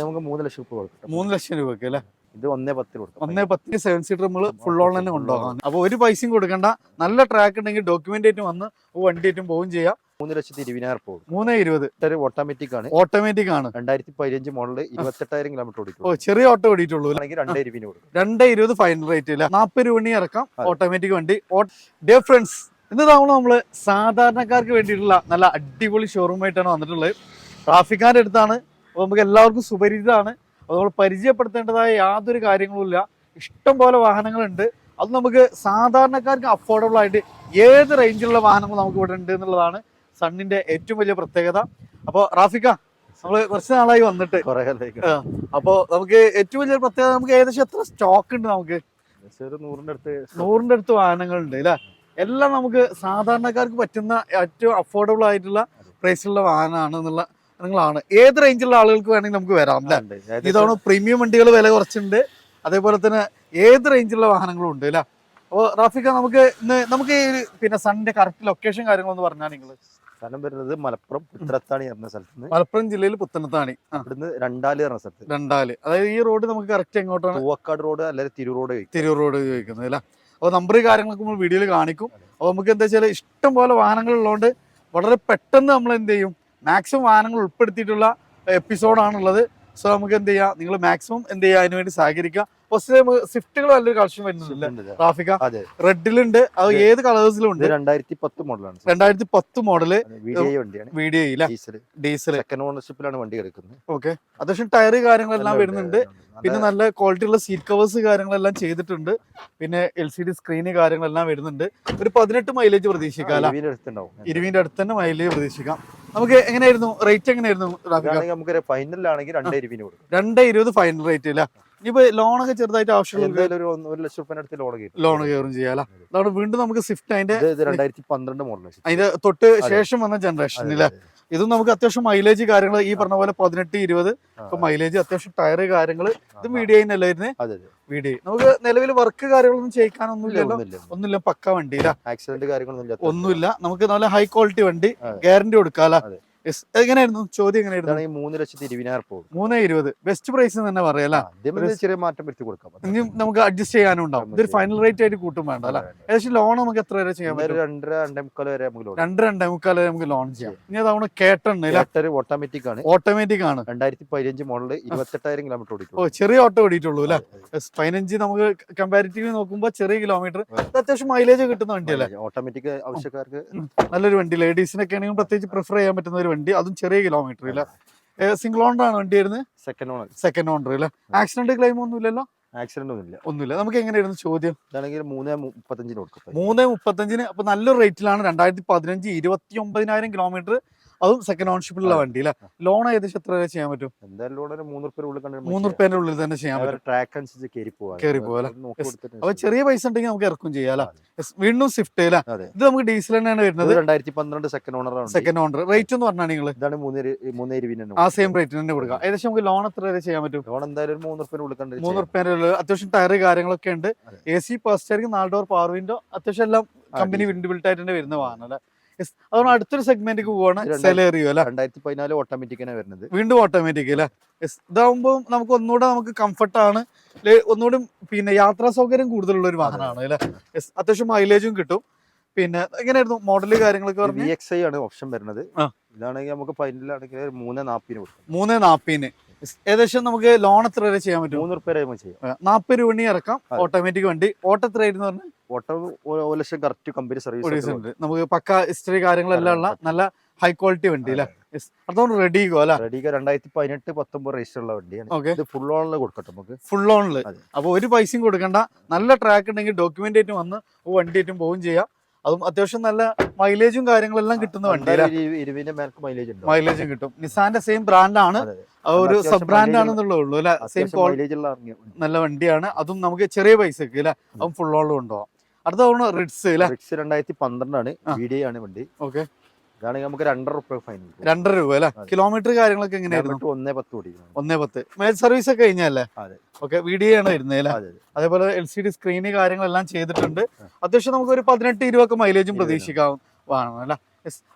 നമുക്ക് 3 ലക്ഷം രൂപ കൊടുക്കാം. 3 ലക്ഷം രൂപയ്ക്ക് അല്ലേ? ഇത് 1.10 കൊടുക്കാം. 1.10 7 സീറ്റർ നമ്മൾ ഫുൾ ഓൺ തന്നെ കൊണ്ടുപോകാം. അപ്പോൾ ഒരു പൈസയും കൊടുക്കണ്ട. നല്ല ട്രാക്ക് ഉണ്ടെങ്കിൽ ഡോക്യുമെന്റ് ആയിട്ട് വന്ന് വണ്ടി ആയിട്ടും പോവുകയും ചെയ്യാം. 3,20,000 പോകും. 3,20,000 ഓട്ടോമാറ്റിക് ആണ്. ഓട്ടോമാറ്റിക് ആണ്. 2015 മോഡല് 28,000 കിലോമീറ്റർ ഓടിക്കും. ഓ, ചെറിയ ഓട്ടോ ഓടിയിട്ടുള്ളൂ. 2,20,000 കൊടുക്കും. 2,20 ഫൈനൽ റേറ്റ് ഇല്ല. 40 രൂപ ഇറക്കാം. ഓട്ടോമാറ്റിക് വണ്ടി. ഡിയർ ഫ്രണ്ട്സ്, ഇന്ന് നമ്മള് സാധാരണക്കാർക്ക് വേണ്ടിയിട്ടുള്ള നല്ല അടിപൊളി ഷോറൂമായിട്ടാണ് വന്നിട്ടുള്ളത്. ട്രാഫിക്കാരുടെ അടുത്താണ്. അപ്പോൾ നമുക്ക് എല്ലാവർക്കും സുപരിചിതമാണ്. അപ്പോൾ നമ്മൾ പരിചയപ്പെടുത്തേണ്ടതായ യാതൊരു കാര്യങ്ങളും ഇല്ല. ഇഷ്ടം പോലെ വാഹനങ്ങളുണ്ട്. അത് നമുക്ക് സാധാരണക്കാർക്ക് അഫോർഡബിൾ ആയിട്ട് ഏത് റേഞ്ചിലുള്ള വാഹനങ്ങൾ നമുക്ക് ഇവിടെ ഉണ്ട് എന്നുള്ളതാണ് സണ്ണിന്റെ ഏറ്റവും വലിയ പ്രത്യേകത. അപ്പോൾ റാഫിക്ക, നമ്മള് കുറച്ച് നാളായി വന്നിട്ട്. അപ്പോൾ നമുക്ക് ഏറ്റവും വലിയ പ്രത്യേകത, നമുക്ക് ഏകദേശം എത്ര സ്റ്റോക്ക് ഉണ്ട്? നമുക്ക് 100ന്റെ അടുത്ത് വാഹനങ്ങളുണ്ട് അല്ലേ? എല്ലാം നമുക്ക് സാധാരണക്കാർക്ക് പറ്റുന്ന ഏറ്റവും അഫോർഡബിൾ ആയിട്ടുള്ള പ്രൈസിലുള്ള വാഹനമാണ് എന്നുള്ള നിങ്ങളാണ്. ഏത് റേഞ്ചിലുള്ള ആളുകൾക്ക് വേണമെങ്കിൽ നമുക്ക് വരാം അല്ലേ? ഇതാണ് പ്രീമിയം വണ്ടികൾ വില കുറച്ചുണ്ട്. അതേപോലെ തന്നെ ഏത് റേഞ്ചിലുള്ള വാഹനങ്ങളും ഉണ്ട് അല്ലേ? അപ്പോൾ റാഫിക്ക, നമുക്ക് പിന്നെ സണ്ണിന്റെ കറക്റ്റ് ലൊക്കേഷൻ കാര്യങ്ങളൊന്ന് പറഞ്ഞാൽ നിങ്ങൾ. സ്ഥലം വരുന്നത് മലപ്പുറം പുത്തനത്താണി എന്ന സ്ഥലത്ത്. മലപ്പുറം ജില്ലയിൽ പുത്തനത്താണി. ഇവിടുന്ന് രണ്ടാല് എന്ന സ്ഥലത്ത്. രണ്ടാല്, അതായത് ഈ റോഡ് നമുക്ക് കറക്റ്റ് എങ്ങോട്ടാണ്? പൂവക്കാട് റോഡ് അല്ലെങ്കിൽ തിരൂർ റോഡ് ചോദിക്കുന്നത് അല്ലേ? അപ്പോൾ നമ്പർ കാര്യങ്ങളൊക്കെ നമ്മൾ വീഡിയോയിൽ കാണിക്കും. അപ്പോൾ നമുക്ക് എന്താ വെച്ചാൽ ഇഷ്ടം പോലെ വാഹനങ്ങൾ ഉള്ളതുകൊണ്ട് വളരെ പെട്ടെന്ന് നമ്മൾ എന്ത് ചെയ്യും, മാക്സിമം വാഹനങ്ങൾ ഉൾപ്പെടുത്തിയിട്ടുള്ള എപ്പിസോഡാണുള്ളത്. സോ നമുക്ക് എന്ത് ചെയ്യാം, നിങ്ങൾ മാക്സിമം എന്ത് ചെയ്യുക, അതിനുവേണ്ടി സഹകരിക്കുക. ഫസ്റ്റ് സ്വിഫ്റ്റുകൾ നല്ലൊരു കളക്ഷൻ വരുന്നുണ്ട് ട്രാഫിക്ക. റെഡിലുണ്ട്, അത് ഏത് കളേഴ്സിലും ഉണ്ട്. 2010 മോഡലാണ്. 2010 മോഡല് VDI ഡീസൽ. സെക്കൻഡ് ഓണർഷിപ്പിലാണ് വണ്ടി എടുക്കുന്നത്. ഓക്കെ, അത്യാവശ്യം ടയർ കാര്യങ്ങളെല്ലാം വരുന്നുണ്ട്. പിന്നെ നല്ല ക്വാളിറ്റി ഉള്ള സീറ്റ് കവേഴ്സ് കാര്യങ്ങളെല്ലാം ചെയ്തിട്ടുണ്ട്. പിന്നെ LCD സ്ക്രീന് കാര്യങ്ങളെല്ലാം വരുന്നുണ്ട്. ഒരു 18 മൈലേജ് പ്രതീക്ഷിക്കാം. 20ന്റെ അടുത്ത് തന്നെ മൈലേജ് പ്രതീക്ഷിക്കാം. നമുക്ക് എങ്ങനെയായിരുന്നു റേറ്റ്? എങ്ങനെയായിരുന്നു? നമുക്ക് ഫൈനലാണെങ്കിൽ 2,20 ഫൈനൽ റേറ്റ് ഇല്ല. ഇനിയിപ്പോ ലോണൊക്കെ ചെറുതായിട്ട് ആവശ്യമുള്ള 1 ലക്ഷം രൂപ ലോൺ കയറും ചെയ്യാലോ. അതാണ് വീണ്ടും നമുക്ക് സ്വിഫ്റ്റ് അതിന്റെ 2012 മോഡൽ, അതിന്റെ തൊട്ട് ശേഷം വന്ന ജനറേഷനിലെ. ഇതും നമുക്ക് അത്യാവശ്യം മൈലേജ് കാര്യങ്ങൾ ഈ പറഞ്ഞ പോലെ 18-20 ഇപ്പൊ മൈലേജ്, അത്യാവശ്യം ടയർ കാര്യങ്ങൾ. ഇത് VDI അല്ലായിരുന്നു. VDI നമുക്ക് നിലവിൽ വർക്ക് കാര്യങ്ങളൊന്നും ചെയ്യിക്കാനൊന്നുമില്ല. പക്ക വണ്ടി, ആക്സിഡന്റ് കാര്യങ്ങളൊന്നും ഒന്നുമില്ല. നമുക്ക് നല്ല ഹൈ ക്വാളിറ്റി വണ്ടി, ഗ്യാരണ്ടി കൊടുക്കാലോ. എങ്ങനെയായിരുന്നു ചോദ്യം? എങ്ങനെയായിരുന്നു? 3,20,000 പോകും. 3,20 ബെസ്റ്റ് പ്രൈസ് തന്നെ പറയാം. ചെറിയ മാറ്റം വരുത്തി കൊടുക്കാം. ഇനി നമുക്ക് അഡ്ജസ്റ്റ് ചെയ്യാനും ഉണ്ടാവും. ഇതൊരു ഫൈനൽ റേറ്റ് ആയിട്ട് കൂട്ടും വേണ്ട അല്ലെ? ഏകദേശം ലോൺ നമുക്ക് എത്ര വരെ ചെയ്യാൻ പറ്റും? 2-2.25 വരെ 2-2.25 വരെ നമുക്ക് ലോൺ ചെയ്യാം. ഇനി അതാണ് കേട്ടൺ ഓട്ടോമാറ്റിക് ആണ്. 2015 മോഡല് 28,000 കിലോമീറ്റർ ഓടിക്കും. ഓ, ചെറിയ ഓട്ടോ ഓടിയിട്ടുള്ളൂ അല്ലെ? 15 നമുക്ക് കമ്പാരിറ്റീവ് നോക്കുമ്പോൾ ചെറിയ കിലോമീറ്റർ, അത്യാവശ്യം മൈലേജ് കിട്ടുന്ന വണ്ടിയല്ലേ? ഓട്ടോമാറ്റിക് ആവശ്യക്കാർക്ക് നല്ലൊരു വണ്ടി. ലേഡീസിനൊക്കെ ആണെങ്കിൽ പ്രത്യേകിച്ച് പ്രിഫർ ചെയ്യാൻ പറ്റുന്ന ഒരു വണ്ടി, അതും ചെറിയ കിലോമീറ്റർ ഇല്ല. സിംഗിൾ ഓണർ ആണ് വണ്ടി വരുന്നത്. സെക്കൻഡ് ഓണർ ഇല്ല. ആക്സിഡന്റ് ക്ലെയിം ഒന്നും ഇല്ലല്ലോ? ആക്സിഡന്റ് ഒന്നുമില്ല. നമുക്ക് എങ്ങനെയായിരുന്നു ചോദ്യം? 3,35 കൊടുക്കും. 3,35. അപ്പൊ നല്ലൊരു റേറ്റിലാണ്. 2015 29,000 കിലോമീറ്റർ, അതും സെക്കൻഡ് ഓണർഷിപ്പിലുള്ള വണ്ടി അല്ലെ? ലോൺ ഏകദേശം എത്ര വരെ ചെയ്യാൻ പറ്റും? എന്തായാലും ലോൺ 3 രൂപയുടെ ഉള്ളിൽ തന്നെ ചെയ്യാൻ പറ്റും. ട്രാക്ക് അനുസരിച്ച് കയറി പോകാം. അപ്പൊ ചെറിയ പൈസ ഉണ്ടെങ്കിൽ നമുക്ക് ഇറക്കും ചെയ്യാം. വീണ്ടും സ്വിഫ്റ്റ് അല്ലേ? ഇത് നമുക്ക് ഡീസൽ തന്നെയാണ് വരുന്നത്. 2012 സെക്കൻഡ് ഓണർ. റേറ്റ് എന്ന് പറഞ്ഞാൽ നിങ്ങൾ ഇതാണ് 3,20,000 ആ സെയിം റേറ്റ് തന്നെ കൊടുക്കാം. ഏകദേശം നമുക്ക് ലോൺ എത്ര വരെ ചെയ്യാൻ പറ്റും? ലോൺ എന്തായാലും 3 രൂപയുടെ ഉള്ളിൽ. അത്യാവശ്യം ടയർ കാര്യങ്ങളൊക്കെ ഉണ്ട്. AC first 4 door power window, അത്യാവശ്യം എല്ലാം കമ്പനി വിൻഡ് ആയിട്ട് തന്നെ വരുന്ന വാഹനം അല്ലെ? അതുകൊണ്ട് അടുത്തൊരു സെഗ്മെന്റ് പോവാണ്. സെലേറിയോ അല്ലെ? 2014 ഓട്ടോമാറ്റിക് വരുന്നത്. വീണ്ടും ഓട്ടോമാറ്റിക് അല്ലെ? ഇതാവുമ്പോൾ നമുക്ക് ഒന്നുകൂടെ നമുക്ക് കംഫർട്ടാണ്, ഒന്നുകൂടി പിന്നെ യാത്രാ സൗകര്യം കൂടുതലുള്ള ഒരു വാഹനമാണ് അല്ലെ? അത്യാവശ്യം മൈലേജും കിട്ടും. പിന്നെ എങ്ങനെയായിരുന്നു മോഡല് കാര്യങ്ങളൊക്കെ? VXI ആണ് ഓപ്ഷൻ വരുന്നത്. ഇതാണെങ്കിൽ നമുക്ക് ഫൈനലാണെങ്കിൽ 3,40 കൊടുക്കും. 3,40. ഏകദേശം നമുക്ക് ലോൺ എത്ര വരെ ചെയ്യാൻ പറ്റും? 3 രൂപ ചെയ്യാം. 40 രൂപ ഇറക്കാം. ഓട്ടോമാറ്റിക് വണ്ടി. ഓട്ടോ എത്ര ആയിരുന്നു പറഞ്ഞാൽ? ഓട്ടോ 1 ലക്ഷം കറക്റ്റ് കമ്പനി സർവീസ് ഉണ്ട്. നമുക്ക് പക്ക ഹിസ്റ്ററി കാര്യങ്ങളെല്ലാം ഉള്ള നല്ല ഹൈ ക്വാളിറ്റി വണ്ടി അല്ലെ? അതുകൊണ്ട് റെഡിഗോ അല്ലെ? 2018-19 രജിസ്റ്റർ ഉള്ള വണ്ടിയാണ്. ഫുൾ ഓണില് കൊടുക്കട്ടെ നമുക്ക്. ഫുൾ ഓണില്. അപ്പൊ ഒരു പൈസയും കൊടുക്കണ്ട. നല്ല ട്രാക്ക് ഉണ്ടെങ്കിൽ ഡോക്യുമെന്റ് ആയിട്ടും വന്ന് വണ്ടി ആയിട്ടും പോവുകയും ചെയ്യാം. അതും അത്യാവശ്യം നല്ല മൈലേജും കാര്യങ്ങളെല്ലാം കിട്ടുന്ന വണ്ടി. മൈലേജും കിട്ടും. നിസാന്റെ സെയിം ബ്രാൻഡാണ്, ഒരു സബ് ബ്രാൻഡ് ആണെന്നുള്ളൂ അല്ലെ? സെയിം നല്ല വണ്ടിയാണ്. അതും നമുക്ക് ചെറിയ പൈസക്ക് അല്ലെ? അതും ഫുൾ ഓണിൽ കൊണ്ടുപോകാം. അടുത്ത റിഡ്സ് അല്ലെ? 2012 ആണ്. VDI ആണ് വണ്ടി. ഓക്കെ, ഇതാണെങ്കിൽ നമുക്ക് 2.5 രൂപ ഫൈൻ. 2.5 രൂപ അല്ലെ? കിലോമീറ്റർ കാര്യങ്ങളൊക്കെ എങ്ങനെയായിരുന്നു? 1.10 ഓടിക്കും. 1.10 മേൽ സർവീസ് ഒക്കെ കഴിഞ്ഞല്ലേ? ഓക്കെ, VDI ആണ് വരുന്നത് അല്ലെ? അതേപോലെ LCD സ്ക്രീന് കാര്യങ്ങളെല്ലാം ചെയ്തിട്ടുണ്ട്. അത്യാവശ്യം നമുക്ക് ഒരു 18-20 മൈലേജും പ്രതീക്ഷിക്കാവുന്നതാണ് അല്ലെ?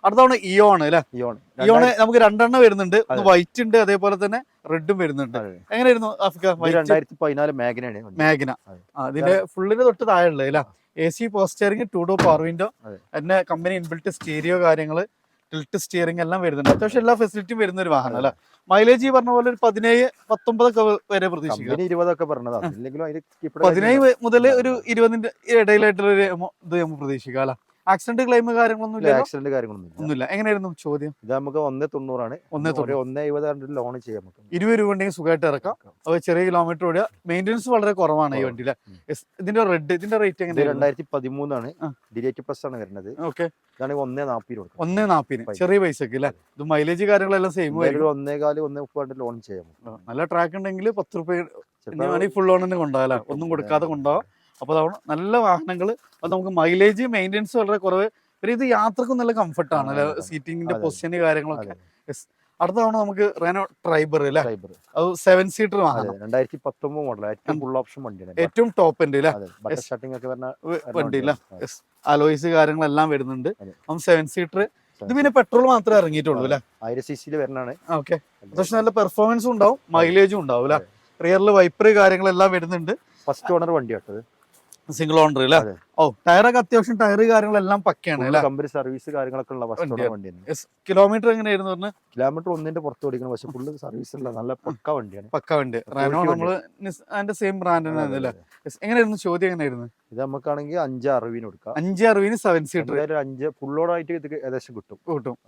അടുത്തവണ ഇയോൺ അല്ലെ? ഇയോണ് നമുക്ക് 2 വരുന്നുണ്ട്. ഒന്ന് വൈറ്റ് ഉണ്ട്, അതേപോലെ തന്നെ റെഡും വരുന്നുണ്ട്. അതെ. എങ്ങനെയായിരുന്നു ആഫ്രിക്ക? 2014 മാഗ്നയാണ് വണ്ടി. മാഗ്ന. അതെ. അതിന്റെ ഫുള്ളിന് തൊട്ട് താഴെ ഉള്ളത് അല്ല. AC power steering, 2 door power window, അതെ. പിന്നെ കമ്പനി ഇൻബിൽറ്റ് സ്റ്റീരിയോ കാര്യങ്ങള്, ടിൽറ്റ് സ്റ്റിയറിംഗ് എല്ലാം വരുന്നുണ്ട്. അത്യാവശ്യം എല്ലാ ഫെസിലിറ്റിയും വരുന്ന ഒരു വാഹനം അല്ല. മൈലേജ് ഈ പറഞ്ഞ പോലെ ഒരു 17-19 വരെ പ്രതീക്ഷിക്കാം. കമ്പനി 20 ഒക്കെ പറഞ്ഞത് അതില്ലെങ്കിലും അതിൽ 17 മുതൽ ഒരു 20 ഇടയിലായിട്ടുള്ള ഒരു ഇത് നമുക്ക് പ്രതീക്ഷിക്കാം അല്ല. ആക്സിഡന്റ് ക്ലെയിം കാര്യങ്ങളൊന്നും ഇല്ല, ആക്സിഡന്റ് കാര്യങ്ങളൊന്നും ഒന്നുമില്ല. എങ്ങനെയായിരുന്നു ചോദ്യം? ഇത് നമുക്ക് 1.90 ആണ്. 1.70 ലോൺ ചെയ്യാം. 20 രൂപ ഉണ്ടെങ്കിൽ സുഖമായിട്ട് ഇറക്കാം. അത് ചെറിയ കിലോമീറ്റർ ഓടുക. മെയിൻ്റെനൻസ് വളരെ കുറവാണ് ഈ വണ്ടിയിലെ. ഇതിന്റെ ഇതിന്റെ റേറ്റ് എങ്ങനെയാണ്? 2013 ആണ്. ഡിലേറ്റ് പ്ലസ് ആണ് വരുന്നത്. ഓക്കെ, ഇതാണ് 1.40 കൊടുക്കും. 1.40 ചെറിയ പൈസക്ക് അല്ലേ? ഇത് മൈലേജ് കാര്യങ്ങളെല്ലാം സെയിം ആയിരിക്കും. 1.25-1.30 ലോൺ ചെയ്യാം. നല്ല ട്രാക്ക് ഉണ്ടെങ്കിൽ 10 രൂപ ഫുൾ ലോൺ തന്നെ കൊണ്ടുപോകാം, ഒന്നും കൊടുക്കാതെ കൊണ്ടുപോകാം. അപ്പോൾ അതാണ് നല്ല വാഹനങ്ങൾ. അത് നമുക്ക് മൈലേജ് മെയിൻ്റെനൻസ് വളരെ കുറവ്. പിന്നെ ഇത് യാത്രക്കും നല്ല കംഫർട്ടാണ് അല്ലെ? സീറ്റിംഗിന്റെ പൊസിഷന് കാര്യങ്ങളൊക്കെ. അടുത്ത തവണ നമുക്ക് റെനോ ട്രൈബർ അല്ലേ? അത് 7 സീറ്റർ വാഹനം. 2019 മോഡൽ. ഏറ്റവും ഫുൾ ഓപ്ഷൻ വണ്ടിയാണ്. ഏറ്റവും ടോപ്പ് ഉണ്ട് അല്ലേ? വണ്ടി അല്ലേ? അലോയ്സ് കാര്യങ്ങളെല്ലാം വരുന്നുണ്ട്. 7 സീറ്റർ. ഇത് പിന്നെ പെട്രോൾ മാത്രമേ ഇറങ്ങിയിട്ടുള്ളൂ അല്ലേ? 1000 cc വരുന്നതാണ്. ഓക്കെ, പക്ഷെ നല്ല പെർഫോമൻസും ഉണ്ടാവും, മൈലേജും ഉണ്ടാവും അല്ലേ? റിയറിൽ വൈപ്പർ കാര്യങ്ങളെല്ലാം വരുന്നുണ്ട്. ഫസ്റ്റ് ഓണർ വണ്ടി കേട്ടത്, സിംഗിൾ ഓണർ അല്ലേ? ഓ, ടയറൊക്കെ അത്യാവശ്യം ടയർ കാര്യങ്ങളെല്ലാം പക്കയാണ് അല്ലേ? കമ്പനി സർവീസ് കാര്യങ്ങളൊക്കെ ഉള്ള ഫസ്റ്റ് ഓണർ വണ്ടിയാണ്. കിലോമീറ്റർ എങ്ങനെയായിരുന്നു പറഞ്ഞത്? കിലോമീറ്റർ 1 പുറത്ത് ഓടിക്കണം, പക്ഷെ ഫുള്ള് സർവീസ് ഉള്ള നല്ല പക്ക വണ്ടിയാണ്. പക്ക വണ്ടി. റെനോ നമ്മള് അതിന്റെ സെയിം ബ്രാൻഡ് അല്ലേ? എങ്ങനെയായിരുന്നു ചോദ്യം? എങ്ങനെയായിരുന്നു ഇത്? നമുക്കാണെങ്കിൽ 5.60 കൊടുക്കാം. 5.60 7 സീറ്റർ. 5 ഫുൾ ലോഡ് ആയിട്ട് ഇത് ഏകദേശം കിട്ടും.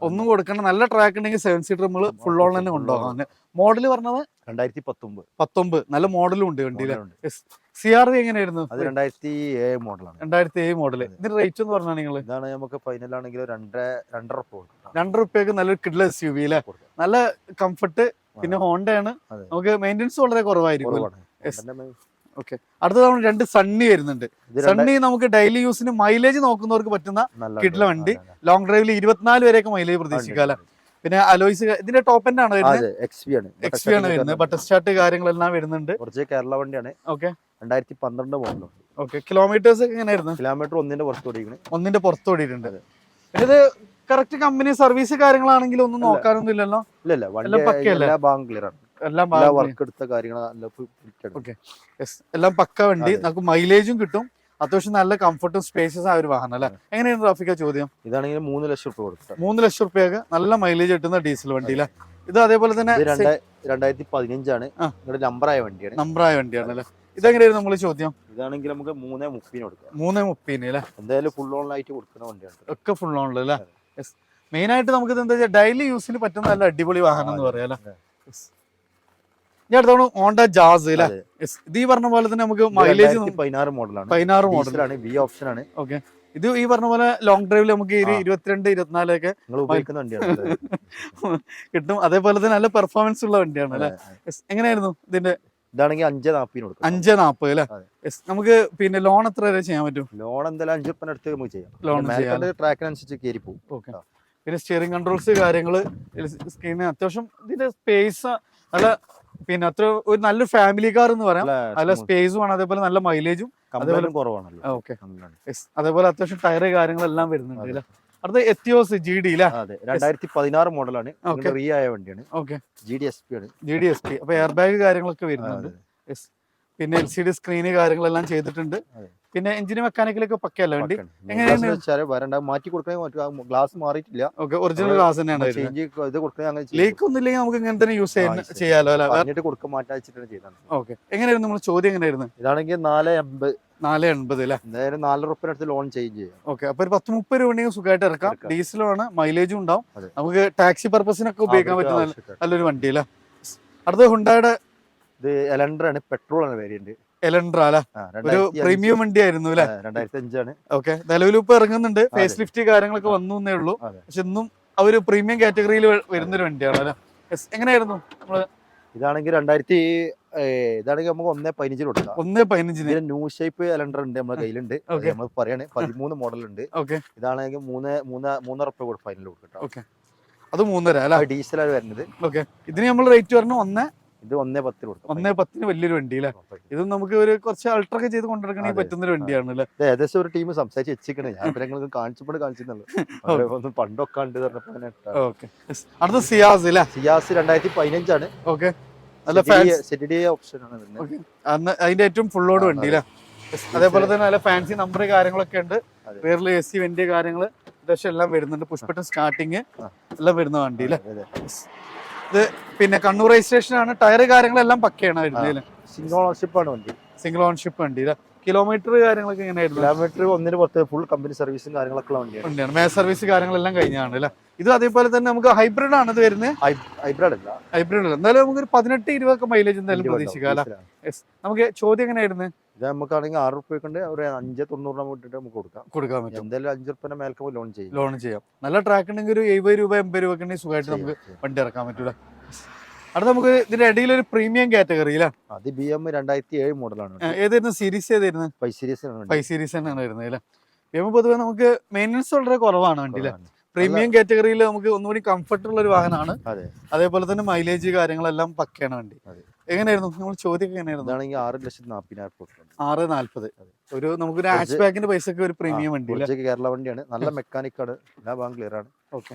ഒന്നും കൊടുക്കണം. നല്ല ട്രാക്ക് ഉണ്ടെങ്കിൽ 7 സീറ്റർ നമ്മൾ ഫുൾ ലോഡ് തന്നെ കൊണ്ടുപോകാം. മോഡൽ പറഞ്ഞത് 2019. നല്ല മോഡലും ഉണ്ട് വണ്ടിയില്. CRV എങ്ങനെയായിരുന്നു? അത് 2007 മോഡലാണ്. 2007 മോഡൽ. ഇതിന്റെ റേറ്റ് എന്ന് പറഞ്ഞാൽ നിങ്ങൾ? ഇതാണ് നമുക്ക് ഫൈനൽ ആണെങ്കിൽ 2 റുപ്യക്ക് നല്ലൊരു കിഡ്ല SUV അല്ലേ? നല്ല കംഫർട്ട്. പിന്നെ ഹോണ്ടയാണ്. നമുക്ക് മെയിൻ്റെനൻസ് വളരെ കുറവായിരിക്കും. ഓക്കെ, അടുത്ത തവണ 2 സണ്ണി വരുന്നുണ്ട്. സണ്ണി നമുക്ക് ഡെയിലി യൂസിന് മൈലേജ് നോക്കുന്നവർക്ക് പറ്റുന്ന കിഡ്ല വണ്ടി. ലോങ് ഡ്രൈവിൽ 24 വരെയൊക്കെ മൈലേജ് പ്രതീക്ഷിക്കാം. പിന്നെ അലോയ്സ് ഇതിന്റെ ടോപ്പ് എൻഡ് ആണ് വരുന്നത്. XV ആണ് വരുന്നത്. ബട്ടർ സ്റ്റാർട്ട് കാര്യങ്ങളെല്ലാം വരുന്നുണ്ട്. കേരള വണ്ടിയാണ്. Okay, 2012 model. ഓക്കെ, കിലോമീറ്റേഴ്സ് എങ്ങനെയായിരുന്നു? കിലോമീറ്റർ 1 പുറത്ത് ഓടിയിട്ടുണ്ട്. ഇത് കറക്റ്റ് കമ്പനി സർവീസ് കാര്യങ്ങളാണെങ്കിൽ ഒന്നും നോക്കാനൊന്നും ഇല്ലല്ലോ? എല്ലാം പക്ക വണ്ടി. നമുക്ക് മൈലേജും കിട്ടും, അത്യാവശ്യം നല്ല കംഫർട്ടും സ്പേഷ്യസ് ആയ ഒരു വാഹനം അല്ലേ? എങ്ങനെയാണ് ട്രാഫിക്ക ചോദ്യം? ഇതാണെങ്കിൽ 3 ലക്ഷം രൂപ കൊടുക്കും. 3 ലക്ഷം രൂപയൊക്കെ നല്ല മൈലേജ് കിട്ടുന്ന ഡീസൽ വണ്ടി അല്ലേ? ഇത് അതേപോലെ തന്നെ 2015 ആണ്. നമ്പറായ വണ്ടിയാണ് അല്ലേ? ഇതെങ്ങനെയായിരുന്നു നമ്മള് ചോദ്യം? ഇതാണെങ്കിൽ നമുക്ക് 3.30 കൊടുക്കാം. 3.30 അല്ലേ? എന്തായാലും ഫുൾ ഓണിലായിട്ട് കൊടുക്കുന്ന വണ്ടിയാണ്. ഒക്കെ ഫുൾ ഓണിൽ അല്ലേ? മെയിൻ ആയിട്ട് നമുക്ക് എന്താ വെച്ചാൽ ഡെയിലി യൂസിന് പറ്റുന്ന നല്ല അടിപൊളി വാഹനം എന്ന് പറയാം അല്ലേ? ഞാൻ അടുത്തോളം ഹോണ്ട ജാസ് അല്ലേ? ഇത് ഈ പറഞ്ഞ പോലെ തന്നെ നമുക്ക് മൈലേജ് 16 മോഡലാണ്. 16 മോഡലാണ്. ബി ഓപ്ഷൻ ആണ്. ഓക്കെ, ഇത് ഈ പറഞ്ഞ പോലെ ലോങ് ഡ്രൈവിൽ നമുക്ക് 22-24 ഒക്കെ കിട്ടും. അതേപോലെ തന്നെ നല്ല പെർഫോമൻസ് ഉള്ള വണ്ടിയാണ് അല്ലെ? എങ്ങനെയായിരുന്നു ഇതിന്റെ? ഇതാണെങ്കിൽ 5.40 കൊടുക്കും. 5.40 അല്ലേ? നമുക്ക് പിന്നെ ലോൺ എത്ര വരെ ചെയ്യാൻ പറ്റും? ലോൺ എന്തായാലും 5 രൂപ അടുത്ത് നമുക്ക് ചെയ്യാം. ലോൺ ട്രാക്കിനനുസരിച്ച് കയറി പോകും. ഓക്കെ, പിന്നെ സ്റ്റിയറിംഗ് കൺട്രോൾസ് കാര്യങ്ങള്, സ്ക്രീന് അത്യാവശ്യം ഇതിന്റെ സ്പേസ് നല്ല, പിന്നെ അത്ര ഒരു നല്ലൊരു ഫാമിലി കാർ എന്ന് പറയാം. നല്ല സ്പേസും ആണ്, അതേപോലെ നല്ല മൈലേജും കുറവാണല്ലോ. ഓക്കെ, അതേപോലെ അത്യാവശ്യം ടയർ കാര്യങ്ങളെല്ലാം വരുന്നുണ്ട് അല്ലേ? അടുത്ത എത്തിയോസ് GD അല്ലേ? 2016 മോഡലാണ്. റീ ആയ വണ്ടിയാണ്. ഓക്കെ, GDSP ആണ്. GDSP. അപ്പൊ എയർ ബാഗ് കാര്യങ്ങളൊക്കെ വരുന്നുണ്ട്. പിന്നെ LCD സ്ക്രീന് കാര്യങ്ങളെല്ലാം ചെയ്തിട്ടുണ്ട്. പിന്നെ എഞ്ചിന് മെക്കാനിക്കലൊക്കെ പക്കയല്ല വണ്ടി. എങ്ങനെയാണ് മാറ്റി കൊടുക്കണേ? ഗ്ലാസ് മാറിയിട്ടില്ല. ഓക്കെ, ഒറിജിനൽ ഗ്ലാസ് തന്നെയാണ്. ലീക്ക് ഒന്നും ഇല്ലെങ്കിൽ നമുക്ക് ഇങ്ങനെ തന്നെ യൂസ് ചെയ്യാലോ അല്ലേ? ഓക്കെ, എങ്ങനെയായിരുന്നു നമ്മൾ ചോദ്യം? എങ്ങനെയായിരുന്നു? ഇതാണെങ്കിൽ 4.80 അല്ലേ? എന്തായാലും 4 രൂപ അടുത്ത് ലോൺ ചേഞ്ച് ചെയ്യാം. ഓക്കെ, അപ്പൊ ഒരു 10-30 രൂപ ഉണ്ടെങ്കിൽ സുഖമായിട്ട് ഇറക്കാം. ഡീസലാണ്, മൈലേജും ഉണ്ടാവും. നമുക്ക് ടാക്സി പർപ്പസിനൊക്കെ ഉപയോഗിക്കാൻ പറ്റുന്ന നല്ലൊരു വണ്ടി അല്ലേ? അടുത്ത ഹുണ്ടായുടെ ഇത് എലൻഡർ ആണ്. പെട്രോൾ ആണ് വേരിയന്റ്. എലൻഡ്ര അല്ലെ? ഒരു പ്രീമിയം വണ്ടി ആയിരുന്നു അല്ലെ? 2005 ആണ്. ഓക്കെ, നിലവിൽ ഇപ്പൊ ഇറങ്ങുന്നുണ്ട്. ഫേസ് ലിഫ്റ്റ് കാര്യങ്ങളൊക്കെ വന്നു എന്നേ ഉള്ളൂ. പക്ഷെ ഇന്നും അവര് പ്രീമിയം കാറ്റഗറിയിൽ വരുന്നൊരു വണ്ടിയാണ് അല്ലെ? എങ്ങനെയായിരുന്നു നമ്മള്? ഇതാണെങ്കിൽ ഇതാണെങ്കിൽ നമുക്ക് 1.15 കൊടുക്കാം. 1.15 ന്യൂ ഷേപ്പ് എലൻഡർ ഉണ്ട് നമ്മുടെ കയ്യിലുണ്ട്. നമ്മൾ പറയാണ് 13 മോഡൽ ഉണ്ട്. ഇതാണെങ്കിൽ 3.5 രൂപ കൊടുക്കും ഫൈനൽ കൊടുക്കട്ടോ. ഓക്കെ, അത് 3.5 അല്ലെ? ഡീസലാണ് വരുന്നത്. ഓക്കെ, ഇതിന് നമ്മൾ റേറ്റ് പറഞ്ഞു 1. ഇത് 1.10 കൊടുക്കും. 1.10 വലിയൊരു വണ്ടി അല്ലേ? ഇത് നമുക്ക് ഒരു കുറച്ച് അൾട്ര ഒക്കെ ചെയ്ത് കൊണ്ടിരിക്കണമെങ്കിൽ പറ്റുന്ന ഒരു വണ്ടിയാണ് അല്ലേ? ഏകദേശം ഒരു ടീം സംസാരിച്ച് വെച്ചിരിക്കണേ. ഞാൻ കാണിച്ചപ്പോൾ കാണിച്ചിരുന്നല്ലോ. പണ്ടൊക്കെ ഉണ്ട് പറഞ്ഞപ്പോ. ഓക്കെ, അടുത്ത സിയാസ് അല്ലേ? സിയാസ് 2015 ആണ്. ഓക്കെ, നല്ല ഫാൻസി ZD ഓപ്ഷൻ ആണ് വരുന്നത്. ഓക്കെ, അന്ന് അതിന്റെ ഏറ്റവും ഫുൾ ലോഡ് വണ്ടി അല്ലേ. അതേപോലെ തന്നെ നല്ല ഫാൻസി നമ്പർ കാര്യങ്ങളൊക്കെ ഉണ്ട്. വേറെ AC വെന്റ് കാര്യങ്ങൾ അത്യാവശ്യം എല്ലാം വരുന്നുണ്ട്. പുഷ്പട്ടൻ സ്റ്റാർട്ടിങ് എല്ലാം വരുന്ന വണ്ടി അല്ലേ. ഇത് പിന്നെ കണ്ണൂർ രജിസ്ട്രേഷൻ ആണ്. ടയർ കാര്യങ്ങളെല്ലാം പക്കയാണ് വരുന്നത്. സിംഗിൾ ഓണർഷിപ്പ് ആണ് വണ്ടി. സിംഗിൾ ഓണർഷിപ്പ് വണ്ടി അല്ലേ. കിലോമീറ്റർ കാര്യങ്ങളൊക്കെ എങ്ങനെയായിരുന്നു? കിലോമീറ്റർ 1/10 ഫുൾ കമ്പനി സർവീസും കാര്യങ്ങളൊക്കെ ഉള്ള വണ്ടിയാണ്. മേ സർവീസ് കാര്യങ്ങളെല്ലാം കഴിഞ്ഞാണ് അല്ലേ. ഇത് അതേപോലെ തന്നെ നമുക്ക് ഹൈബ്രിഡ് ആണ് ഇത് വരുന്നത്. ഹൈബ്രിഡ് അല്ല, ഹൈബ്രിഡ് അല്ല. എന്തായാലും നമുക്ക് ഒരു 18-20 ഒക്കെ മൈലേജ് എന്തായാലും പ്രതീക്ഷിക്കാം അല്ലേ. നമുക്ക് ചോദ്യം എങ്ങനെയായിരുന്നു? ഇത് നമുക്കാണെങ്കിൽ 6 റുപ്യ കൊണ്ട് ഒരു 590 വിട്ടിട്ട് നമുക്ക് കൊടുക്കാൻ പറ്റും. എന്തായാലും 5 റുപ്യ മേൽക്ക് ലോൺ ചെയ്യാം. നല്ല ട്രാക്ക് ഉണ്ടെങ്കിൽ ഒരു 70 രൂപ 80 രൂപ ഉണ്ടെങ്കിൽ സുഖമായിട്ട് നമുക്ക് വണ്ടി ഇറക്കാൻ പറ്റൂല. അടുത്ത നമുക്ക് ഇതിന്റെ ഇടയിൽ ഒരു പ്രീമിയം കാറ്റഗറി അല്ലേ. അത് BM 2007 മോഡലാണ്. ഏതായിരുന്നു സീരീസ്? ഏതായിരുന്നു? 5 സീരീസ് ആണ്. 5 സീരീസ് തന്നെയാണ് വരുന്നത് അല്ലേ. BM പൊതുവെ നമുക്ക് മെയിൻ്റനൻസ് വളരെ കുറവാണ് വണ്ടി അല്ലേ. പ്രീമിയം കാറ്റഗറിയിൽ നമുക്ക് ഒന്നുകൂടി കംഫർട്ട് ഉള്ള ഒരു വാഹനമാണ്. അതേപോലെ തന്നെ മൈലേജ് കാര്യങ്ങളെല്ലാം പക്കയാണ് വണ്ടി. എങ്ങനെയായിരുന്നു നമ്മൾ ചോദ്യം? എങ്ങനെയായിരുന്നു? 6,40,000. 640. ഒരു നമുക്കൊരു ഹാച്ച് ബാക്കിന്റെ പൈസക്ക് ഒരു പ്രീമിയം വണ്ടി കേരള വണ്ടിയാണ്. നല്ല മെക്കാനിക്കാണ്. എല്ലാ ഭാഗം ക്ലിയർ ആണ്. ഓക്കെ,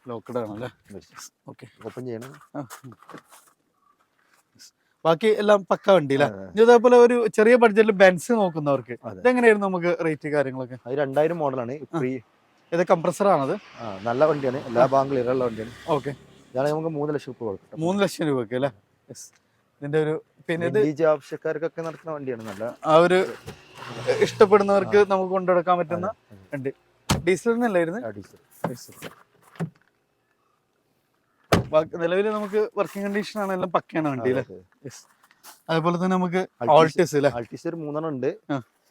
ലോക്ക്ഡ് ആണല്ലേ. ഓക്കെ, ഓപ്പൺ ചെയ്യണം. ബാക്കി എല്ലാം പക്ക വണ്ടി അല്ലേ. ഇതേപോലെ ഒരു ചെറിയ ബഡ്ജറ്റിൽ ബെൻസ് നോക്കുന്നവർക്ക് ഇതെങ്ങനെയായിരുന്നു നമുക്ക് റേറ്റ് കാര്യങ്ങളൊക്കെ? അത് 2000 മോഡലാണ്. ഇത് കംപ്രസർ ആണത്. നല്ല വണ്ടിയാണ്. എല്ലാ ഭാഗം ക്ലിയർ ഉള്ള വണ്ടിയാണ്. ഓക്കെ, ഇതാണെങ്കിൽ നമുക്ക് 3 ലക്ഷം രൂപ കൊടുക്കും. 3 ലക്ഷം രൂപയ്ക്ക് അല്ലേ. ഇതിന്റെ ഒരു പിന്നെ ഇത് ആവശ്യക്കാർക്കൊക്കെ നടക്കുന്ന വണ്ടിയാണ്. നല്ല ആ ഒരു ഇഷ്ടപ്പെടുന്നവർക്ക് നമുക്ക് കൊണ്ടുനടക്കാൻ പറ്റുന്ന വണ്ടി. ഡീസലിനല്ലായിരുന്നു? നിലവിൽ നമുക്ക് വർക്കിംഗ് കണ്ടീഷൻ ആണ്. എല്ലാം പക്കയാണ് വണ്ടി അല്ലേ. അതേപോലെ തന്നെ നമുക്ക് ആൾട്ടിസ് അല്ലേ. ആൾട്ടിസ് ഒരു 3 ഉണ്ട്.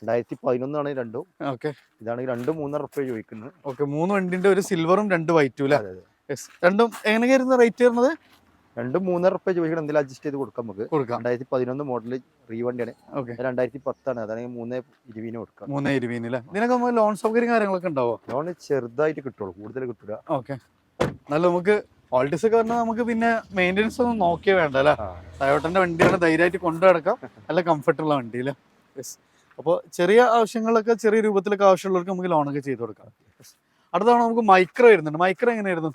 2011 ആണ് രണ്ടും. ഓക്കെ, ഇതാണെങ്കിൽ 2-3 റുപ്യ ചോദിക്കുന്നത്. ഓക്കെ, 3 വണ്ടിന്റെ ഒരു സിൽവറും 2 വൈറ്റും അല്ലേ. രണ്ടും എങ്ങനെയായിരുന്നു റേറ്റ് വരുന്നത്? 2-3 റുപ്യ ചോദിക്കണം. എന്തെങ്കിലും അഡ്ജസ്റ്റ് ചെയ്ത് കൊടുക്കാം നമുക്ക്. 2011 മോഡൽ റീവണ്ടിയാണ്. 2010 ആണ്. അതാണെങ്കിൽ 320 കൊടുക്കാം. 320 അല്ലേ. ഇതിനൊക്കെ നമുക്ക് ലോൺ സൗകര്യം കാര്യങ്ങളൊക്കെ ഉണ്ടാവോ? ലോൺ ചെറുതായിട്ട് കിട്ടുള്ളൂ, കൂടുതൽ കിട്ടില്ല. ഓക്കെ, നല്ല നമുക്ക് ഓൾട്ടീസ് ഒക്കെ പറഞ്ഞാൽ നമുക്ക് പിന്നെ മെയിൻ്റെനൻസ് ഒന്നും നോക്കിയേ വേണ്ട അല്ലേ. ടയോട്ടന്റെ വണ്ടിയാണ്, ധൈര്യമായിട്ട് കൊണ്ടു നടക്കാം. നല്ല കംഫർട്ടുള്ള വണ്ടി അല്ലേ. അപ്പോൾ ചെറിയ ആവശ്യങ്ങളൊക്കെ ചെറിയ രൂപത്തിലൊക്കെ ആവശ്യമുള്ളവർക്ക് നമുക്ക് ലോണൊക്കെ ചെയ്ത് കൊടുക്കാം. അടുത്താണ് നമുക്ക് മൈക്രോ വരുന്നുണ്ട്. മൈക്രോ എങ്ങനെയായിരുന്നു?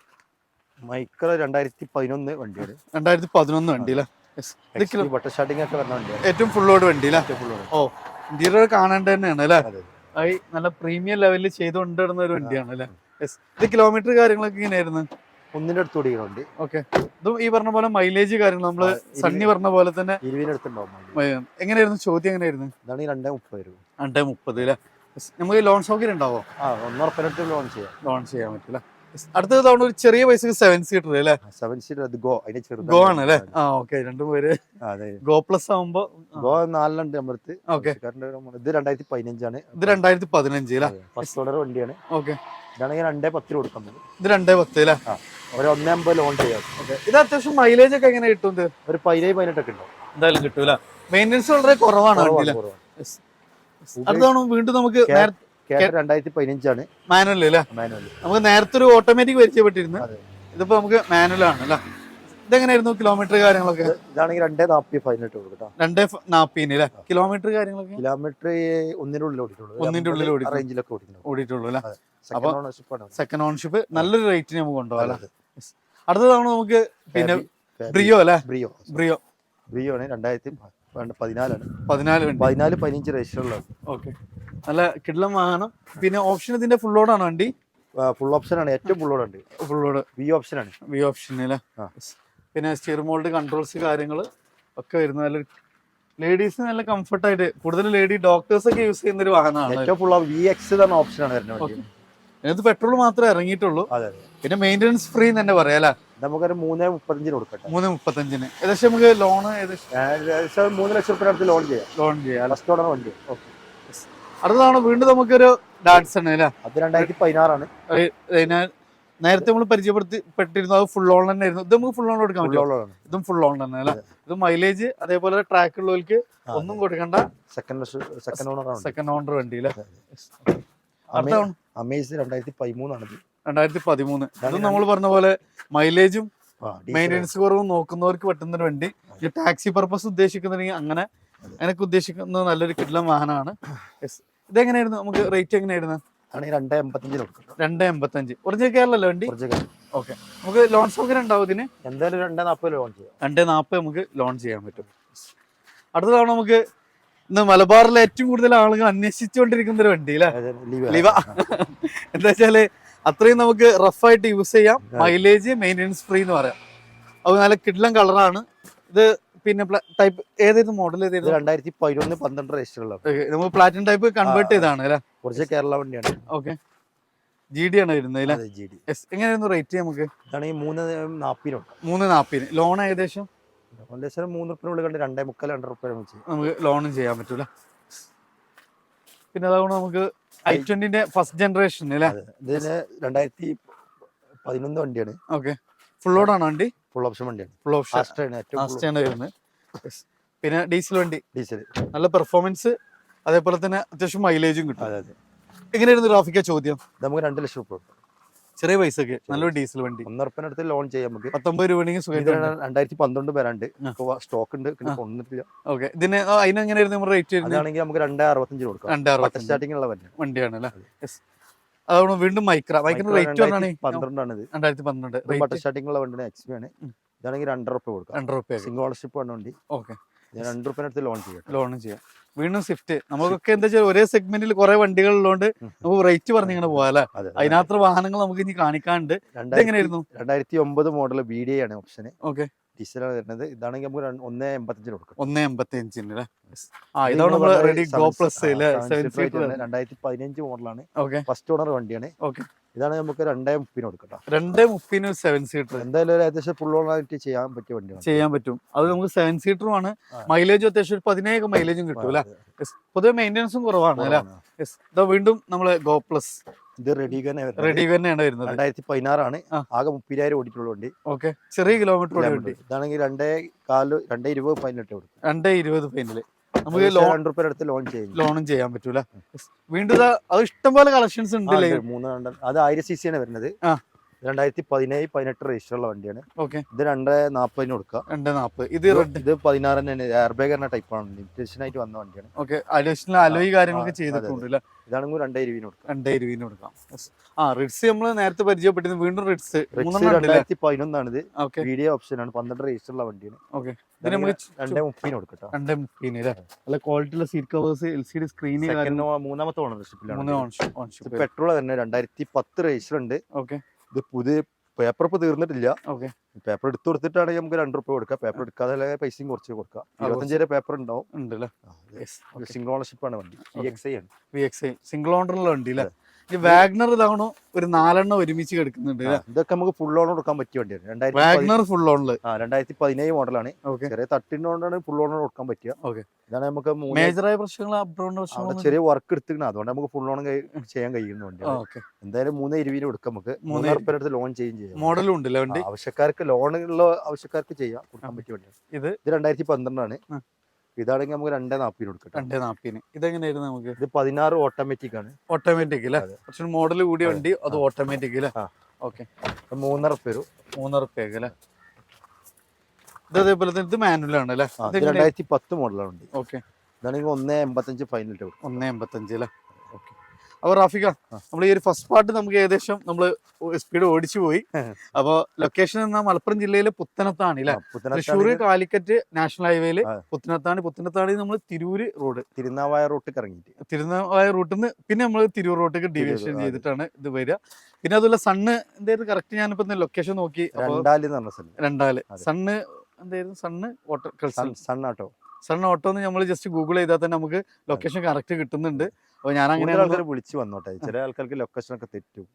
മൈക്രോ 2011 വണ്ടിയാണ്. 2011 വണ്ടി അല്ലേ. ഏറ്റവും ഫുൾ ലോഡ് വണ്ടി അല്ലേ. ഓ, ഇന്റീരിയർ കാണേണ്ട തന്നെയാണ് അല്ലേ. നല്ല പ്രീമിയം ലെവലിൽ ചെയ്തുകൊണ്ടിരുന്ന ഒരു വണ്ടിയാണ് അല്ലേ. ഇത് കിലോമീറ്റർ കാര്യങ്ങളൊക്കെ ഇങ്ങനെയായിരുന്നു? 1 അടുത്ത് ഓടിക്കുന്നുണ്ട്. ഓക്കെ, ഇതും ഈ പറഞ്ഞ പോലെ മൈലേജ് കാര്യങ്ങൾ നമ്മള് സണ്ണി പറഞ്ഞ പോലെ തന്നെ 20 അടുത്തുണ്ടാവും. എങ്ങനെയായിരുന്നു ചോദ്യം? എങ്ങനെയായിരുന്നു? 230 രൂപ. 230 അല്ലേ. നമുക്ക് ലോൺ സൗകര്യം ഉണ്ടാവോ? 1 ഉറപ്പിനടുത്ത് ലോൺ ചെയ്യാൻ പറ്റില്ല. അടുത്ത തവണ ഒരു ചെറിയ പൈസക്ക് 7 സീറ്റർ അല്ലേ. 7 സീറ്റർ ഗോ ആണ് അല്ലേ. ഓക്കെ, രണ്ടുപേര് ഗോ പ്ലസ് ആവുമ്പോ ഗോ 4 ഉണ്ട് നമ്മുടെ. ഓക്കെ, ഇത് 2015 ആണ്. ഇത് 2015 അല്ലേ. ഫസ്റ്റ് ഓണർ വണ്ടിയാണ്. ഓക്കെ, ഇതാണെങ്കിൽ 210 കൊടുക്കാം. ഇത് 210 അല്ലേ. ഒരു 150 ലോൺ ചെയ്യാം. ഇത് അത്യാവശ്യം മൈലേജ് ഒക്കെ എങ്ങനെ കിട്ടും? ഒരു 17-18 ഒക്കെ ഉണ്ടാവും എന്തായാലും കിട്ടൂല. മെയിൻ്റെനൻസ് വളരെ കുറവാണ്. അടുത്താണ് വീണ്ടും നമുക്ക് 2015 ആണ്. മാനുവൽ അല്ലേ. നമുക്ക് നേരത്തെ ഒരു ഓട്ടോമാറ്റിക് പരിചയപ്പെട്ടിരുന്നു. ഇതിപ്പോ നമുക്ക് മാനുവൽ ആണ് അല്ലേ. ഇതെങ്ങനെയായിരുന്നു കിലോമീറ്റർ കാര്യങ്ങളൊക്കെ? ഇതാണെങ്കിൽ 240 ഫൈനൽ കൊടുക്കാം. 240 അല്ലേ. കിലോമീറ്റർ കാര്യങ്ങളൊക്കെ? കിലോമീറ്റർ 1 ഉള്ളിൽ ഓടിയിട്ടുള്ളൂ അല്ലേ. അപ്പൊ സെക്കൻഡ് ഓണർഷിപ്പ് നല്ലൊരു റേറ്റിന് നമുക്ക് കൊണ്ടുപോകാം. അടുത്തതാണ് നമുക്ക് പിന്നെ ബ്രിയോ അല്ലേ. ബ്രിയോ ആണ്. 2014 ആണ്. 15 രജിസ്റ്റർ ഉള്ളത്. ഓക്കെ, നല്ല കിടിലം വാഹനം. പിന്നെ ഓപ്ഷൻ ഇതിന്റെ ഫുൾ ലോഡ് ആണ് വണ്ടി. ഫുൾ ഓപ്ഷൻ ആണ്. ഏറ്റവും ഫുൾ ലോഡ് ഉണ്ട്. ഫുൾ ലോഡ് വി ഓപ്ഷൻ ആണ്. വി ഓപ്ഷൻ അല്ലേ. പിന്നെ സ്റ്റിയറിംഗ് മോൾഡ് കൺട്രോൾസ് കാര്യങ്ങൾ ഒക്കെ വരുന്ന നല്ല ലേഡീസിന് നല്ല കംഫർട്ടായിട്ട് കൂടുതൽ ഡോക്ടേഴ്സ് ഒക്കെ യൂസ് ചെയ്യുന്ന ഒരു വാഹനമാണ്. ഏറ്റവും ഫുൾ VX ഓപ്ഷൻ ആണ് വരുന്നത്. ഇതിനകത്ത് പെട്രോൾ മാത്രമേ ഇറങ്ങിയിട്ടുള്ളൂ. പിന്നെ മെയിൻ്റെനൻസ് ഫ്രീ തന്നെ പറയാം അല്ലേ. നമുക്കൊരു 335 കൊടുക്കട്ടെ. 335 ഏകദേശം നമുക്ക് ലോണ് 3 ലക്ഷം രൂപ അടുത്ത് ലോൺ ചെയ്യാം. ഫസ്റ്റ് ഓണർ വണ്ടി. അടുത്തതാണ് വീണ്ടും നമുക്കൊരു ഡാറ്റ്സൺ അല്ലേ. അത് 2016 ആണ്. നേരത്തെ നമ്മൾ പരിചയപ്പെടുത്തിപ്പെട്ടിരുന്നു. അത് ഫുൾ ഓൺ തന്നെ ആയിരുന്നു. ഇത് നമുക്ക് ഫുൾ ഓൺ കൊടുക്കാൻ പറ്റും. ഇതും ഫുൾ ഓൺ തന്നെ അല്ലേ. ഇത് മൈലേജ് അതേപോലെ ട്രാക്ക് ഉള്ളവർക്ക് ഒന്നും കൊടുക്കണ്ട. സെക്കൻഡ് ഓണർ വണ്ടി അല്ലേ. അമേസ് 2013 ആണ്. 2013 ഇതും നമ്മൾ പറഞ്ഞ പോലെ മൈലേജും മെയിൻ്റെനൻസ് കുറവും നോക്കുന്നവർക്ക് പറ്റുന്ന ഒരു വണ്ടി. ഈ ടാക്സി പർപ്പസ് ഉദ്ദേശിക്കുന്നുണ്ടെങ്കിൽ അങ്ങനെയൊക്കെ ഉദ്ദേശിക്കുന്ന നല്ലൊരു കിടിലൻ വാഹനമാണ്. ഇതെങ്ങനെയായിരുന്നു നമുക്ക് റേറ്റ്? എങ്ങനെയായിരുന്നു? ആണെങ്കിൽ 2.85 കൊടുക്കും. 2.85. ഒറിജിനൽ കേരളല്ലേ വണ്ടി? ഒറിജിനൽ. ഓക്കെ. നമുക്ക് ലോൺ സൗകര്യം ഉണ്ടാവും ഇതിന്? എന്തായാലും 2.40 ലോൺ ചെയ്യാം. 2.40 നമുക്ക് ലോൺ ചെയ്യാൻ പറ്റും. അടുത്ത തവണ നമുക്ക് ഇന്ന് മലബാറിലെ ഏറ്റവും കൂടുതൽ ആളുകൾ അന്വേഷിച്ചുകൊണ്ടിരിക്കുന്ന ഒരു വണ്ടി അല്ലേ? ലിവ. എന്താ വെച്ചാല് അത്രയും നമുക്ക് റഫായിട്ട് യൂസ് ചെയ്യാം, മൈലേജ് മെയിൻ്റെനൻസ് ഫ്രീ എന്ന് പറയാം. അത് നല്ല കിഡ്ലൻ കളറാണ് ഇത്. പിന്നെ ടൈപ്പ് ഏതായിരുന്നു മോഡൽ? 2011-12 രജിസ്റ്റർ ഉള്ള നമ്മൾ പ്ലാറ്റിനം ടൈപ്പ് കൺവേർട്ട് ചെയ്താണ് അല്ലേ? കുറച്ച് കേരള വണ്ടിയാണ്. ഓക്കെ. GD ആണ് വരുന്നത് അല്ലേ? എങ്ങനെയായിരുന്നു റേറ്റ്? നമുക്ക് 3.40 3.40. ലോൺ ഏകദേശം 3 കണ്ട് 2.25 നമുക്ക് ലോണും ചെയ്യാൻ പറ്റൂല. പിന്നെ അതുകൊണ്ട് നമുക്ക് i20 ഫസ്റ്റ് ജനറേഷൻ അല്ലേ? ഇതിന് 2011 വണ്ടിയാണ്. ഓക്കെ. ഫുൾ ലോഡ് ആണോ വണ്ടി? ഫുൾ ഓപ്ഷൻ വണ്ടിയാണ്. ഫുൾ ഓപ്ഷൻ വരുന്നത്. പിന്നെ ഡീസൽ വണ്ടി, ഡീസൽ, നല്ല പെർഫോമൻസ്, അതേപോലെ തന്നെ അത്യാവശ്യം മൈലേജും കിട്ടും. എങ്ങനെയായിരുന്നു ട്രാഫിക്കാ ചോദ്യം? നമുക്ക് 2 ലക്ഷം രൂപ ചെറിയ പൈസക്ക് നല്ലൊരു ഡീസൽ വണ്ടി. 1.5 അടുത്ത് ലോൺ ചെയ്യാം നമുക്ക്. 19 രൂപ 2012 വരാണ്ട് സ്റ്റോക്ക് ഉണ്ട്, കൊണ്ടിട്ടില്ല. ഓക്കെ. ഇതിന് അതിനെങ്ങനെയായിരുന്നു നമ്മുടെ റേറ്റ്? അതാണെങ്കിൽ നമുക്ക് 2.65 കൊടുക്കാം. 2.60 സ്റ്റാർട്ടിംഗ് ഉള്ള വണ്ടിയാണ് അല്ലേ? അതുകൊണ്ട് വീണ്ടും മൈക്ര റേറ്റ് 12 ആണ്. 2012 ബട്ടർ സ്റ്റാർട്ടിംഗ് ഉള്ള വണ്ടിയാണ്. എക്സ്പി ആണ്. ഇതാണെങ്കിൽ 2.5 രൂപ കൊടുക്കാം. 2 രൂപ സിംഗിൾ ഓണർഷിപ്പ് ആണ് വണ്ടി. ഓക്കെ. 2 രൂപ അടുത്ത് ലോൺ ചെയ്യാം. ലോണും ചെയ്യാം. വീണ്ടും സ്വിഫ്റ്റ്. നമുക്കൊക്കെ എന്താ വെച്ചാൽ ഒരേ സെഗ്മെന്റിൽ കുറെ വണ്ടികൾ ഉള്ളതുകൊണ്ട് നമുക്ക് റേറ്റ് പറഞ്ഞിങ്ങനെ പോകാം അല്ലെ? അതിനകത്ത് വാഹനങ്ങൾ നമുക്ക് ഇനി കാണിക്കാനുണ്ട്. എങ്ങനെയായിരുന്നു? 2009 മോഡൽ BDI ആണ് ഓപ്ഷന്. ഓക്കെ. ഡീസലാണ് വരുന്നത്. ഇതാണെങ്കിൽ നമുക്ക് 1.85 കൊടുക്കാം. 1.85 ഇതാണ് നമ്മൾ റെഡി ഗോ പ്ലസ് 2015 മോഡലാണ്. ഫസ്റ്റ് ഓണർ വണ്ടിയാണ്. ഓക്കെ. ഇതാണ് നമുക്ക് 2.30 കൊടുക്കാം. 2.30 7 സീറ്റർ. എന്തായാലും ഏകദേശം ഫുൾ ഓൺ ആയിട്ട് ചെയ്യാൻ പറ്റിയ വണ്ടിയാണ്. ചെയ്യാൻ പറ്റും. അത് നമുക്ക് 7 സീറ്ററും ആണ്. മൈലേജും അത്യാവശ്യം 17 മൈലേജും കിട്ടും അല്ലെ? പൊതുവെ മെയിൻ്റെനൻസും കുറവാണ് അല്ലെ? വീണ്ടും നമ്മള് ഗോ പ്ലസ് ഇത് റെഡി തന്നെയാണ് വരുന്നത്. 2016 ആണ്. ആകെ 30,000 ഓടിയിട്ടുള്ള വണ്ടി. ഓക്കെ. ചെറിയ കിലോമീറ്റർ വണ്ടി. ഇതാണെങ്കിൽ 2.20 ഫൈനലിട്ട് കൊടുക്കും. 2.20 ഫൈനല്. നമുക്ക് 2 രൂപ അടുത്ത് ലോണും ചെയ്യാൻ പറ്റൂല. വീണ്ടും അത് ഇഷ്ടംപോലെ കളക്ഷൻസ് ഉണ്ട്. അത് 1000 cc ആണ് വരുന്നത്. 2017-18 രജിസ്റ്റർ ഉള്ള വണ്ടിയാണ്. ഓക്കെ. ഇത് 2.40 കൊടുക്കാം. 2.40. ഇത് 16 തന്നെ എയർ ബാഗ് എന്ന ടൈപ്പാണ്. ലിമിറ്റേഷൻ ആയിട്ട് വന്ന വണ്ടിയാണ്. ഓക്കെ. അഡീഷണൽ അലോയ് കാര്യങ്ങളൊക്കെ ചെയ്തിട്ടുണ്ട്. ഇതാണെങ്കിൽ 2.20 കൊടുക്കാം. 2.20 കൊടുക്കാം. റിഡ്സ് നമ്മൾ നേരത്തെ പരിചയപ്പെട്ടിരുന്നു. വീണ്ടും റിഡ്സ് 2011 ആണിത്. വീഡിയോ ഓപ്ഷൻ ആണ്. 12 രജിസ്റ്റർ ഉള്ള വണ്ടിയാണ്. ഓക്കെ. 2.30 കൊടുക്കട്ടോ. 2.30 നല്ല ക്വാളിറ്റി ഉള്ള സീറ്റ് കവേഴ്സ്, LCD സ്ക്രീന്, മൂന്നാമത്തെ ഓണർഷിപ്പിലാണ്. പെട്രോൾ പെട്രോൾ തന്നെ 2010 രജിസ്റ്റർ ഉണ്ട്. ഓക്കെ. ഇത് പുതിയ പേപ്പർ ഇപ്പൊ തീർന്നിട്ടില്ല. ഓക്കെ. പേപ്പർ എടുത്തു കൊടുത്തിട്ടാണെങ്കിൽ നമുക്ക് 2 രൂപ കൊടുക്കാം. പേപ്പർ എടുക്കാതെ പൈസയും കുറച്ച് കൊടുക്കാം. 25 വരെ പേപ്പർ ഉണ്ടാവും. സിംഗിൾ ഓണർഷിപ്പ് ആണ് വണ്ടി. VXI സിംഗിൾ ഓണറുള്ള വണ്ടി അല്ലേ? ഈ വാഗ്നർ ഇതാണോ ഒരു 4 എണ്ണം ഒരുമിച്ച് കിടക്കുന്നുണ്ട്. ഇതൊക്കെ നമുക്ക് ഫുൾ ഓൺ കൊടുക്കാൻ പറ്റിയ വണ്ടിയാണ്. വാഗ്നർ ഫുൾ ഓണില് 2017 മോഡലാണ്. ചെറിയ തട്ടിനോണ്ടാണ് ഫുൾ ഓൺ കൊടുക്കാൻ പറ്റുക. ഇതാണ് നമുക്ക് മേജറായ പ്രശ്നങ്ങൾ ചെറിയ വർക്ക് എടുത്തിരിക്കണം. അതുകൊണ്ട് നമുക്ക് ഫുൾ ഓൺ ചെയ്യാൻ കഴിയുന്ന വണ്ടിയാണ്. എന്തായാലും 3.20 കൊടുക്കാം. നമുക്ക് 3 രൂപ അടുത്ത് ലോൺ ചെയ്യാം. മോഡലും ഉണ്ടല്ലോ വണ്ടി. ആവശ്യക്കാർക്ക് ലോണുള്ള ആവശ്യക്കാർക്ക് ചെയ്യാം, കൊടുക്കാൻ പറ്റിയ വണ്ടിയാണ്. ഇത് 2012 ആണ്. ഇതാണെങ്കിൽ നമുക്ക് 2.40 കൊടുക്കാം. 2.40. ഇതെങ്ങനെയായിരുന്നു? നമുക്ക് ഇത് 16 ഓട്ടോമാറ്റിക് ആണ്. ഓട്ടോമാറ്റിക് അല്ലേ? പക്ഷെ മോഡൽ കൂടിയ വണ്ടി. അത് ഓട്ടോമാറ്റിക് അല്ലേ? ഓക്കെ. 3.5 രൂപ. 3 രൂപ അല്ലേ? ഇത് അതേപോലെ തന്നെ ഇത് മാനുവൽ ആണ് അല്ലേ? 2010 മോഡലാണ് വണ്ടി. ഓക്കെ. ഇതാണെങ്കിൽ 1.85 ഫൈനൽ. 1.85 അല്ലേ? ഓക്കെ. അപ്പൊ റാഫിക, നമ്മൾ ഈ ഒരു ഫസ്റ്റ് പാർട്ട് നമുക്ക് ഏകദേശം നമ്മള് സ്പീഡ് ഓടിച്ചു പോയി. അപ്പൊ ലൊക്കേഷൻ എന്നാ മലപ്പുറം ജില്ലയിലെ പുത്തനത്താണ് അല്ലേ? തൃശ്ശൂർ കാലിക്കറ്റ് നാഷണൽ ഹൈവേയില് പുത്തനത്താണ് നമ്മൾ തിരൂര് റോഡ്, തിരുനാവായ റൂട്ട് ഇറങ്ങിയിട്ട് തിരുനാവായ റൂട്ടിൽ നിന്ന് പിന്നെ നമ്മൾ തിരൂർ റോട്ടിലേക്ക് ഡീവിയേഷൻ ചെയ്തിട്ടാണ് ഇത് വരിക. പിന്നെ അതുപോലെ സണ്ണ് എന്തായിരുന്നു കറക്റ്റ്? ഞാനിപ്പോ ലൊക്കേഷൻ നോക്കി. രണ്ടാല് സണ്ണ് എന്തായിരുന്നു? സൺ ഓട്ടോ എന്ന് നമ്മൾ ജസ്റ്റ് ഗൂഗിൾ ചെയ്താൽ തന്നെ നമുക്ക് ലൊക്കേഷൻ കറക്റ്റ് കിട്ടുന്നുണ്ട്. അപ്പൊ ഞാൻ അങ്ങനെ വിളിച്ചു വന്നോട്ടെ. ചില ആൾക്കാർക്ക് ലൊക്കേഷൻ ഒക്കെ തെറ്റും.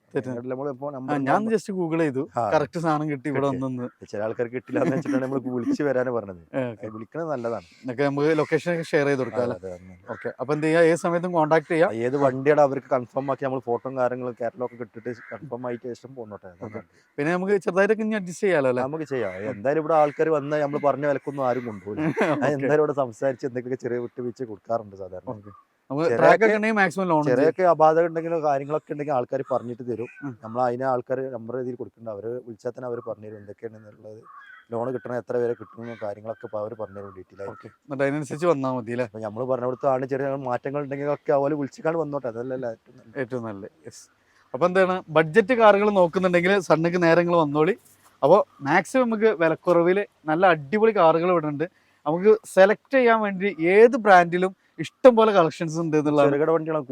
ഞാൻ ജസ്റ്റ് ഗൂഗിൾ ചെയ്തു, കറക്റ്റ് സാധനം കിട്ടി ഇവിടെ വന്നു. ചില ആൾക്കാർക്ക് കിട്ടില്ല എന്ന് വെച്ചിട്ടാണ് നമ്മൾ വിളിച്ചു വരാനും പറഞ്ഞത്. വിളിക്കണത് നല്ലതാണ്. നമുക്ക് ലൊക്കേഷൻ ഷെയർ ചെയ്ത് കൊടുക്കാം. ഓക്കെ. അപ്പൊ എന്ത് ചെയ്യാം? ഏത് സമയത്തും കോൺടാക്ട് ചെയ്യാം. ഏത് വണ്ടിയാണ് അവർക്ക് കൺഫേം ആക്കി നമ്മൾ ഫോട്ടോയും കാര്യങ്ങളും കാറ്റലോഗ് ഇട്ടിട്ട് കൺഫേം ആയിട്ട് ശേഷം പോന്നോട്ടെ. പിന്നെ നമുക്ക് ചെറുതായിട്ടൊക്കെ ഇനി അഡ്ജസ്റ്റ് ചെയ്യാലോ? നമുക്ക് ചെയ്യാം. എന്തായാലും ഇവിടെ ആൾക്കാർ വന്ന് നമ്മൾ പറഞ്ഞ വിലക്കൊന്നും ആരും കൊണ്ടുപോകും. എന്തായാലും ഇവിടെ സംസാരിച്ച് എന്തൊക്കെ ചെറിയ വിട്ടുവീഴ്ച കൊടുക്കാറുണ്ട് സാധാരണ. ചെറിയൊക്കെ അപാധകം ഉണ്ടെങ്കിലോ കാര്യങ്ങളൊക്കെ ഉണ്ടെങ്കിൽ ആൾക്കാർ പറഞ്ഞിട്ട് തരും. നമ്മൾ അതിനെ ആൾക്കാർ നമ്പർ എഴുതി കൊടുക്കേണ്ട. അവര് വിളിച്ചാൽ തന്നെ അവർ പറഞ്ഞു തരും എന്തൊക്കെയാണെന്നുള്ളത്. ലോൺ കിട്ടണ എത്ര വരെ കിട്ടുന്ന കാര്യങ്ങളൊക്കെ ഇപ്പോൾ അവർ പറഞ്ഞു ഡീറ്റെയിൽ ആയി. ഓക്കെ, എന്നിട്ട് അതിനനുസരിച്ച് വന്നാൽ മതി അല്ലേ? അപ്പോൾ നമ്മൾ പറഞ്ഞ കൊടുത്താണ് ചെറിയ മാറ്റങ്ങൾ ഉണ്ടെങ്കിൽ ഒക്കെ അതുപോലെ വിളിച്ചിക്കാണ്ട് വന്നോട്ടെ, അതല്ല ഏറ്റവും നല്ലത്. യെസ്. അപ്പോൾ എന്താണ്, ബഡ്ജറ്റ് കാറുകൾ നോക്കുന്നുണ്ടെങ്കിൽ സണ്ണക്ക് നേരങ്ങൾ വന്നോളി. അപ്പോൾ മാക്സിമം നമുക്ക് വിലക്കുറവിൽ നല്ല അടിപൊളി കാറുകൾ ഇവിടെ ഉണ്ട്. നമുക്ക് സെലക്ട് ചെയ്യാൻ വേണ്ടി ഏത് ബ്രാൻഡിലും ഇഷ്ടം പോലെ കളക്ഷൻസ് ഉണ്ട് എന്നുള്ളതാണ്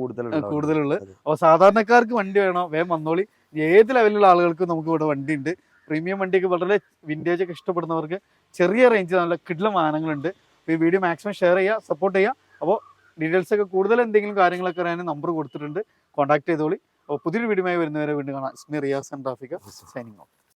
കൂടുതലുള്ളത്. അപ്പോൾ സാധാരണക്കാർക്ക് വണ്ടി വേണോ വേഗം വന്നോളി. ഏത് ലെവലിലുള്ള ആളുകൾക്കും നമുക്ക് ഇവിടെ വണ്ടി ഉണ്ട്. പ്രീമിയം വണ്ടിയൊക്കെ വളരെ വിൻറ്റേജ് ഒക്കെ ഇഷ്ടപ്പെടുന്നവർക്ക് ചെറിയ റേഞ്ചിൽ നല്ല കിടിലൻ വാഹനങ്ങളുണ്ട്. അപ്പോൾ ഈ വീഡിയോ മാക്സിമം ഷെയർ ചെയ്യുക, സപ്പോർട്ട് ചെയ്യുക. അപ്പോൾ ഡീറ്റെയിൽസ് ഒക്കെ കൂടുതൽ എന്തെങ്കിലും കാര്യങ്ങളൊക്കെ അറിയാൻ നമ്പർ കൊടുത്തിട്ടുണ്ട്, കോൺടാക്ട് ചെയ്തോളി. അപ്പോൾ പുതിയൊരു വീഡിയോ വരുന്നവരെ വീണ്ടും കാണാം. Riyas and Rafika signing of.